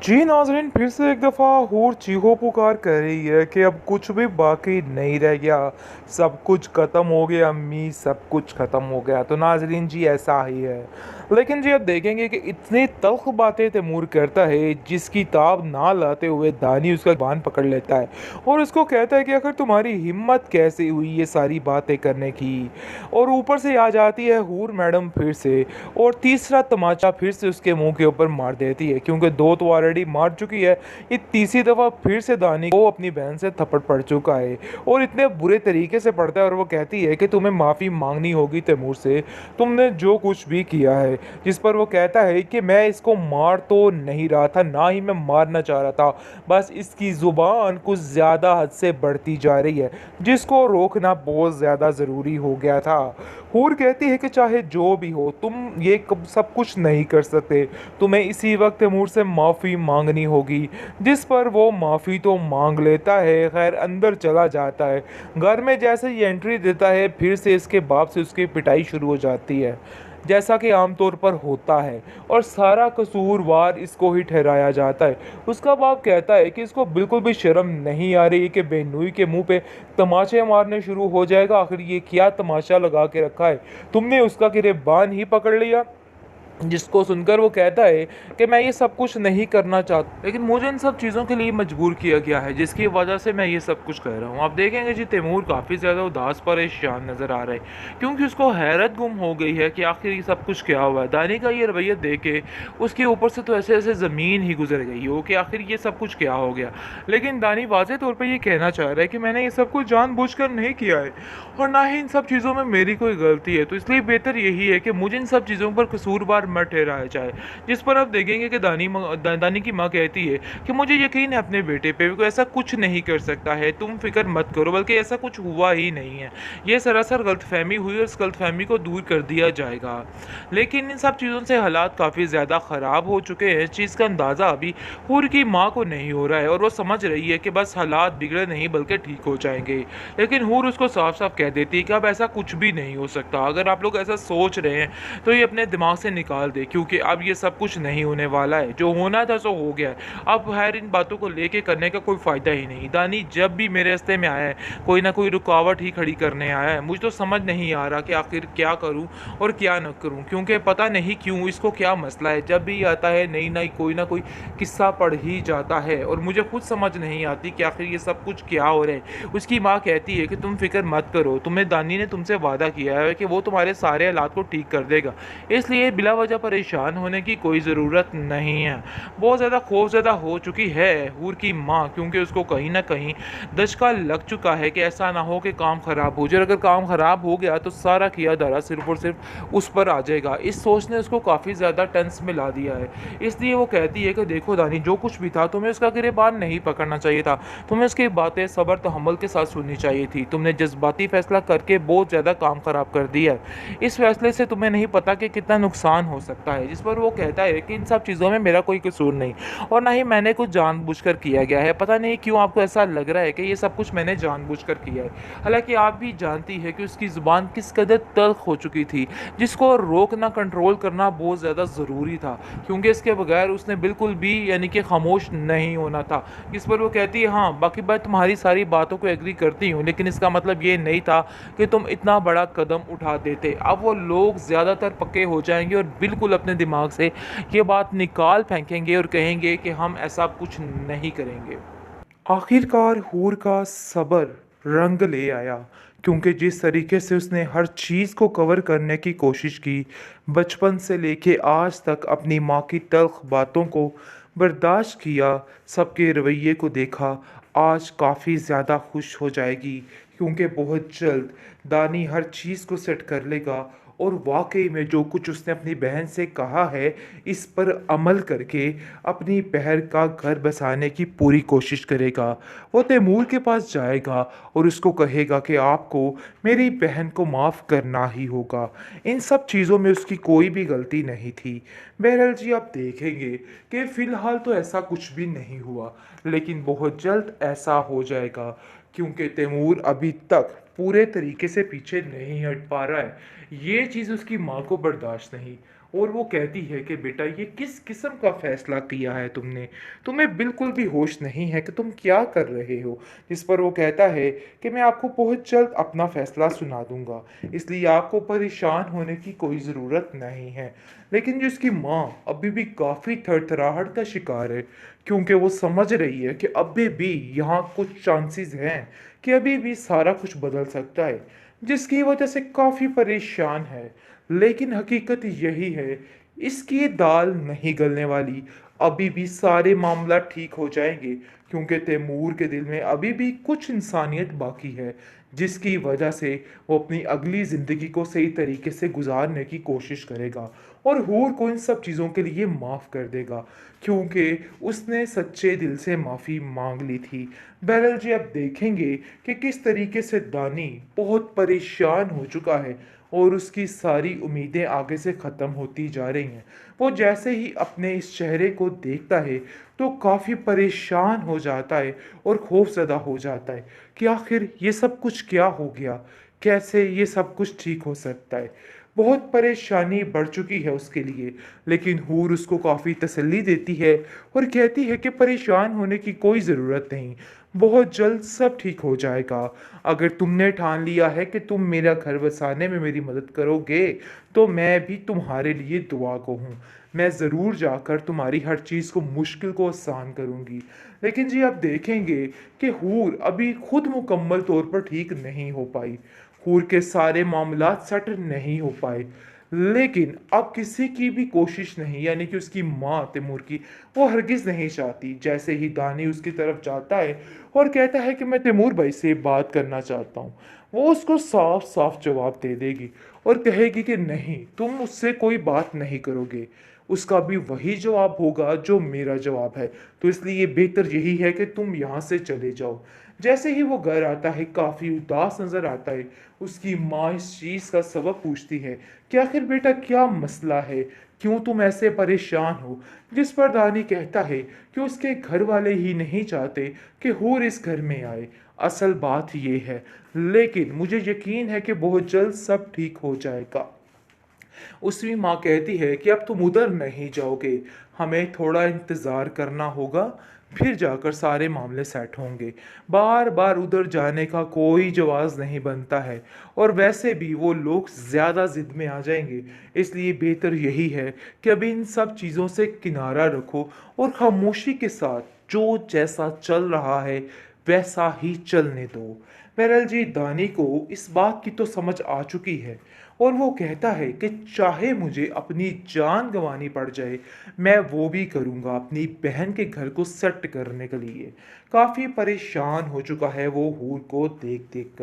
जी नाज़रीन, फिर से एक दफ़ा हूर चीखो-पुकार कर रही है कि अब कुछ भी बाकी नहीं रह गया, सब कुछ ख़त्म हो गया अम्मी, सब कुछ ख़त्म हो गया। तो नाज़रीन जी ऐसा ही है। लेकिन जी अब देखेंगे कि इतनी तल्ख़ बातें तैमूर करता है जिसकी ताब ना लाते हुए दानी उसका ज़ुबान पकड़ लेता है और उसको कहता है कि आखिर तुम्हारी हिम्मत कैसे हुई ये सारी बातें करने की। और ऊपर से आ जाती है हूर मैडम फिर से और तीसरा तमाचा फिर से उसके मुंह के ऊपर मार देती है, क्योंकि दो तो ऑलरेडी मार चुकी है। ये तीसरी दफ़ा फिर से दानी को अपनी बहन से थप्पड़ पड़ चुका है और इतने बुरे तरीके से पड़ता है और वो कहती है कि तुम्हें माफ़ी मांगनी होगी तैमूर से, तुमने जो कुछ भी किया है। जिस पर वो कहता है कि मैं इसको मार तो नहीं रहा था, ना ही मैं मारना चाह रहा था, बस इसकी ज़ुबान कुछ ज़्यादा हद से बढ़ती जा रही है जिसको रोकना बहुत ज़्यादा ज़रूरी हो गया था। हूर कहती है कि चाहे जो भी हो तुम ये सब कुछ नहीं कर सकते, तुम्हें इसी वक्त तैमूर से माफ़ी मांगनी होगी। जिस पर वो माफ़ी तो मांग लेता है, खैर अंदर चला जाता है। घर में जैसे ही एंट्री देता है फिर से इसके बाप से उसकी पिटाई शुरू हो जाती है, जैसा कि आमतौर पर होता है, और सारा कसूरवार इसको ही ठहराया जाता है। उसका बाप कहता है कि इसको बिल्कुल भी शर्म नहीं आ रही कि बेनुई के मुंह पे तमाचे मारने शुरू हो जाएगा, आखिर ये क्या तमाशा लगा के रखा है, तुमने उसका गिरेबान ही पकड़ लिया। जिसको सुनकर वो कहता है कि मैं ये सब कुछ नहीं करना चाहता, लेकिन मुझे इन सब चीज़ों के लिए मजबूर किया गया है जिसकी वजह से मैं ये सब कुछ कह रहा हूँ। आप देखेंगे जी तैमूर काफ़ी ज़्यादा उदास परेशान नज़र आ रहा है, क्योंकि उसको हैरत गुम हो गई है कि आखिर ये सब कुछ क्या हुआ है। दानी का ये रवैया देख के उसके ऊपर से तो ऐसे ऐसे ज़मीन ही गुजर गई हो कि आखिर ये सब कुछ क्या हो गया। लेकिन दानी वाज़े तौर पर ये कहना चाह रहा है कि मैंने ये सब कुछ जानबूझकर नहीं किया है और ना ही इन सब चीज़ों में मेरी कोई गलती है, तो इसलिए बेहतर यही है कि मुझे इन सब चीज़ों पर कसूरवार मत ठहराया जाए। जिस पर आप देखेंगे कि दानी की माँ कहती है कि मुझे यकीन है अपने बेटे पे, वो ऐसा कुछ नहीं कर सकता है, तुम फिक्र मत करो, बल्कि ऐसा कुछ हुआ ही नहीं है, ये सरासर गलतफहमी हुई और इस गलतफहमी को दूर कर दिया जाएगा। लेकिन इन सब चीज़ों से हालात काफ़ी ज़्यादा ख़राब हो चुके हैं। इस चीज़ का अंदाज़ा अभी हूर की माँ को नहीं हो रहा है और वो समझ रही है कि बस हालात बिगड़े नहीं बल्कि ठीक हो जाएंगे। लेकिन हूर उसको साफ साफ कह देती है कि अब ऐसा कुछ भी नहीं हो सकता। अगर आप लोग ऐसा सोच रहे हैं तो ये अपने दिमाग से निकाल दे, क्योंकि अब ये सब कुछ नहीं होने वाला है, जो होना था सो हो गया है। अब खैर इन बातों को लेके करने का कोई फ़ायदा ही नहीं। दानी जब भी मेरे रास्ते में आया है कोई ना कोई रुकावट ही खड़ी करने आया है। मुझे तो समझ नहीं आ रहा कि आखिर क्या करूं और क्या न करूं, क्योंकि पता नहीं क्यों इसको क्या मसला है, जब भी आता है नई नई कोई ना कोई किस्सा पढ़ ही जाता है और मुझे खुद समझ नहीं आती कि आखिर ये सब कुछ क्या हो रहा है। उसकी माँ कहती है कि तुम फिक्र मत करो, तुम्हें दानी ने तुमसे वादा किया है कि वो तुम्हारे सारे हालात को ठीक कर देगा, इसलिए बिला वजह परेशान होने की कोई ज़रूरत नहीं है। बहुत ज़्यादा खौफज़दा हो चुकी है हूर की माँ, क्योंकि उसको कहीं ना कहीं दशका लग चुका है कि ऐसा ना हो कि काम ख़राब हो जाए। अगर काम ख़राब हो गया तो सारा किया धरा सिर्फ और सिर्फ उस पर आ जाएगा। इस सोच ने उसको काफ़ी ज़्यादा टेंस में ला दिया है। इसलिए वो कहती है कि देखो दानी, जो कुछ भी था तुम्हें उसका गिरेबान नहीं पकड़ना चाहिए था, तुम्हें उसकी बातें सब्र तहम्मुल के साथ सुननी चाहिए थी। तुमने जज्बाती फैसला करके बहुत ज़्यादा काम ख़राब कर दिया है। इस फैसले से तुम्हें नहीं पता कि कितना नुकसान हो सकता है। जिस पर वो कहता है कि इन सब चीज़ों में मेरा कोई कसूर नहीं और ना ही मैंने कुछ जानबूझकर किया गया है। पता नहीं क्यों आपको ऐसा लग रहा है कि ये सब कुछ मैंने जानबूझकर किया है, हालांकि आप भी जानती है कि उसकी ज़ुबान किस कदर तल्ख हो चुकी थी, जिसको रोकना कंट्रोल करना बहुत ज़्यादा ज़रूरी था, क्योंकि इसके बगैर उसने बिल्कुल भी यानी कि खामोश नहीं होना था। इस पर वो कहती है हाँ बाकी मैं तुम्हारी सारी बातों को एग्री करती हूँ, लेकिन इसका मतलब ये नहीं था कि तुम इतना बड़ा कदम उठा देते। अब वो लोग ज़्यादातर पक्के हो जाएंगे और बिल्कुल अपने दिमाग से ये बात निकाल फेंकेंगे और कहेंगे कि हम ऐसा कुछ नहीं करेंगे। आखिरकार हूर का सब्र रंग ले आया, क्योंकि जिस तरीके से उसने हर चीज़ को कवर करने की कोशिश की, बचपन से लेके आज तक अपनी माँ की तल्ख बातों को बर्दाश्त किया, सबके रवैये को देखा, आज काफ़ी ज़्यादा खुश हो जाएगी, क्योंकि बहुत जल्द दानी हर चीज़ को सेट कर लेगा और वाकई में जो कुछ उसने अपनी बहन से कहा है इस पर अमल करके अपनी बहन का घर बसाने की पूरी कोशिश करेगा। वो तैमूर के पास जाएगा और उसको कहेगा कि आपको मेरी बहन को माफ़ करना ही होगा, इन सब चीज़ों में उसकी कोई भी गलती नहीं थी। बहरहाल जी आप देखेंगे कि फ़िलहाल तो ऐसा कुछ भी नहीं हुआ, लेकिन बहुत जल्द ऐसा हो जाएगा, क्योंकि तैमूर अभी तक पूरे तरीके से पीछे नहीं हट पा रहा है। ये चीज़ उसकी माँ को बर्दाश्त नहीं, और वो कहती है कि बेटा ये किस किस्म का फ़ैसला किया है तुमने? तुम्हें बिल्कुल भी होश नहीं है कि तुम क्या कर रहे हो? जिस पर वो कहता है कि मैं आपको बहुत जल्द अपना फ़ैसला सुना दूँगा, इसलिए आपको परेशान होने की कोई ज़रूरत नहीं है। लेकिन जो उसकी माँ अभी भी काफ़ी थरथराहट का शिकार है, क्योंकि वो समझ रही है कि अभी भी यहाँ कुछ चांसेस हैं कि अभी भी सारा कुछ बदल सकता है, जिसकी वजह से काफ़ी परेशान है। लेकिन हकीकत यही है, इसकी दाल नहीं गलने वाली। अभी भी सारे मामला ठीक हो जाएँगे, क्योंकि तैमूर के दिल में अभी भी कुछ इंसानियत बाकी है, जिसकी वजह से वो अपनी अगली ज़िंदगी को सही तरीके से गुज़ारने की कोशिश करेगा और हूर को इन सब चीज़ों के लिए माफ़ कर देगा, क्योंकि उसने सच्चे दिल से माफ़ी माँग ली थी। बहरहाल जी, अब देखेंगे कि किस तरीके से दानी बहुत परेशान हो चुका है और उसकी सारी उम्मीदें आगे से ख़त्म होती जा रही हैं। वो जैसे ही अपने इस चेहरे को देखता है, तो काफ़ी परेशान हो जाता है और खौफ़ज़दा हो जाता है कि आखिर ये सब कुछ क्या हो गया? कैसे ये सब कुछ ठीक हो सकता है? बहुत परेशानी बढ़ चुकी है उसके लिए, लेकिन हूर उसको काफ़ी तसल्ली देती है और कहती है कि परेशान होने की कोई ज़रूरत नहीं, बहुत जल्द सब ठीक हो जाएगा। अगर तुमने ठान लिया है कि तुम मेरा घर बसाने में मेरी मदद करोगे, तो मैं भी तुम्हारे लिए दुआ को हूँ। मैं ज़रूर जाकर तुम्हारी हर चीज़ को मुश्किल को आसान करूँगी। लेकिन जी, आप देखेंगे कि हूर अभी खुद मुकम्मल तौर पर ठीक नहीं हो पाई। हूर के सारे मामलात सेटल नहीं हो पाए। लेकिन अब किसी की भी कोशिश नहीं, यानी कि उसकी माँ तैमूर की, वो हरगिज़ नहीं चाहती। जैसे ही दानी उसकी तरफ जाता है और कहता है कि मैं तैमूर भाई से बात करना चाहता हूँ, वो उसको साफ-साफ जवाब दे देगी और कहेगी कि नहीं, तुम मुझसे कोई बात नहीं करोगे। उसका भी वही जवाब होगा जो मेरा जवाब है, तो इसलिए बेहतर यही है कि तुम यहाँ से चले जाओ। जैसे ही वो घर आता है, काफ़ी उदास नज़र आता है। उसकी माँ इस चीज़ का सबब पूछती है कि आखिर बेटा क्या मसला है? क्यों तुम ऐसे परेशान हो? जिस पर दानी कहता है कि उसके घर वाले ही नहीं चाहते कि हूर इस घर में आए। असल बात ये है, लेकिन मुझे यकीन है कि बहुत जल्द सब ठीक हो जाएगा। उसकी माँ कहती है कि अब तुम उधर नहीं जाओगे, हमें थोड़ा इंतज़ार करना होगा, फिर जाकर सारे मामले सेट होंगे। बार-बार उधर जाने का कोई जवाज़ नहीं बनता है और वैसे भी वो लोग ज़्यादा ज़िद में आ जाएँगे, इसलिए बेहतर यही है कि अभी इन सब चीज़ों से किनारा रखो और खामोशी के साथ जो जैसा चल रहा है, वैसा ही चलने दो। बहरहाल जी, दानी को इस बात की तो समझ आ चुकी है और वो कहता है कि चाहे मुझे अपनी जान गंवानी पड़ जाए, मैं वो भी करूँगा अपनी बहन के घर को सेट करने के लिए। काफ़ी परेशान हो चुका है वो हूर को देख-देख कर।